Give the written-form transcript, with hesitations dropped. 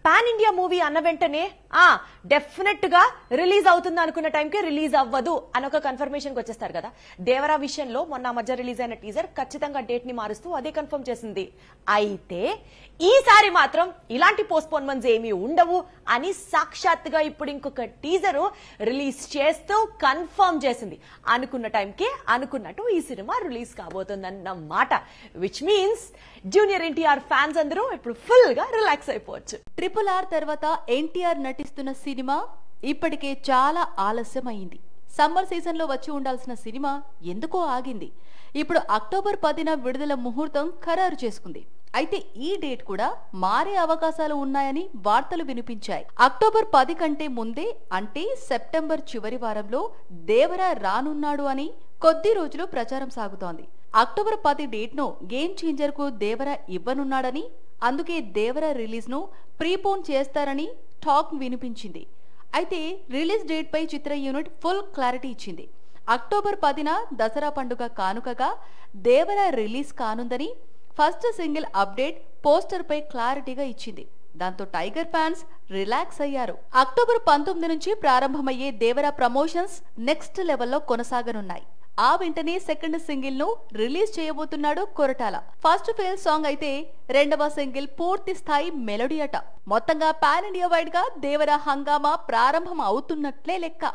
Pan India movie అన్న వెంటనే definite గా రిలీజ్ అవుతుంది అనుకున్న టైంకి రిలీజ్ అవ్వదు అని ఒక కన్ఫర్మేషన్ కి వచ్చేస్తారు కదా. దేవరా విషయంలో మొన్న మధ్య రిలీజ్ అయిన టీజర్ ఖచ్చితంగా డేట్ ని మారుస్తూ అదే కన్ఫర్మ్ చేసింది. అయితే ఈసారి మాత్రం ఇలాంటి పోస్ట్పోన్మెంట్స్ ఏమీ ఉండవు అని సాక్షాత్తుగా ఇప్పుడు ఇంకొక టీజర్ రిలీజ్ చేస్తూ కన్ఫర్మ్ చేసింది. అనుకున్న టైంకి అనుకున్నట్టు ఈ సినిమా రిలీజ్ కాబోతుందన్నమాట. Which means junior NTR fans అందరూ ఇప్పుడు ఫుల్ గా రిలాక్స్ అయిపోవచ్చు. RRR తర్వాత ఎన్టీఆర్ నటిస్తున్న సినిమా ఇప్పటికే చాలా ఆలస్యం అయింది. సమ్మర్ సీజన్ లో వచ్చి ఉండాల్సిన సినిమా ఎందుకో ఆగింది. ఇప్పుడు అక్టోబర్ 10న విడుదల ముహూర్తం ఖరారు చేసుకుంది. అయితే ఈ డేట్ కూడా మారే అవకాశాలు ఉన్నాయని వార్తలు వినిపించాయి. అక్టోబర్ 10 కంటే ముందే అంటే సెప్టెంబర్ చివరి వారంలో దేవరా రానున్నాడు అని కొద్ది రోజులు ప్రచారం సాగుతోంది. అక్టోబర్ 10 డేట్ ను గేమ్ చేంజర్ కు దేవరా ఇవ్వనున్నాడని, అందుకే దేవరా రిలీజ్ ను ప్రీపోన్ చేస్తారని టాక్ వినిపించింది. అయితే రిలీజ్ డేట్ పై చిత్ర యూనిట్ ఫుల్ క్లారిటీ ఇచ్చింది. అక్టోబర్ 10న దసరా పండుగ కానుకగా దేవరా రిలీజ్ కానుందని ఫస్ట్ సింగిల్ అప్డేట్ పోస్టర్ పై క్లారిటీగా ఇచ్చింది. దాంతో టైగర్ ఫ్యాన్స్ రిలాక్స్ అయ్యారు. అక్టోబర్ 19 నుంచి ప్రారంభమయ్యే దేవరా ప్రమోషన్స్ నెక్స్ట్ లెవెల్లో కొనసాగనున్నాయి. ఆ వెంటనే సెకండ్ సింగిల్ ను రిలీజ్ చేయబోతున్నాడు కొరటాల. ఫస్ట్ ఫేల్ సాంగ్ అయితే రెండవ సింగిల్ పూర్తి స్థాయి మెలోడీ అట. మొత్తంగా పాన్ ఇండియా వైడ్ గా దేవరా హంగామా ప్రారంభం అవుతున్నట్లే లెక్క.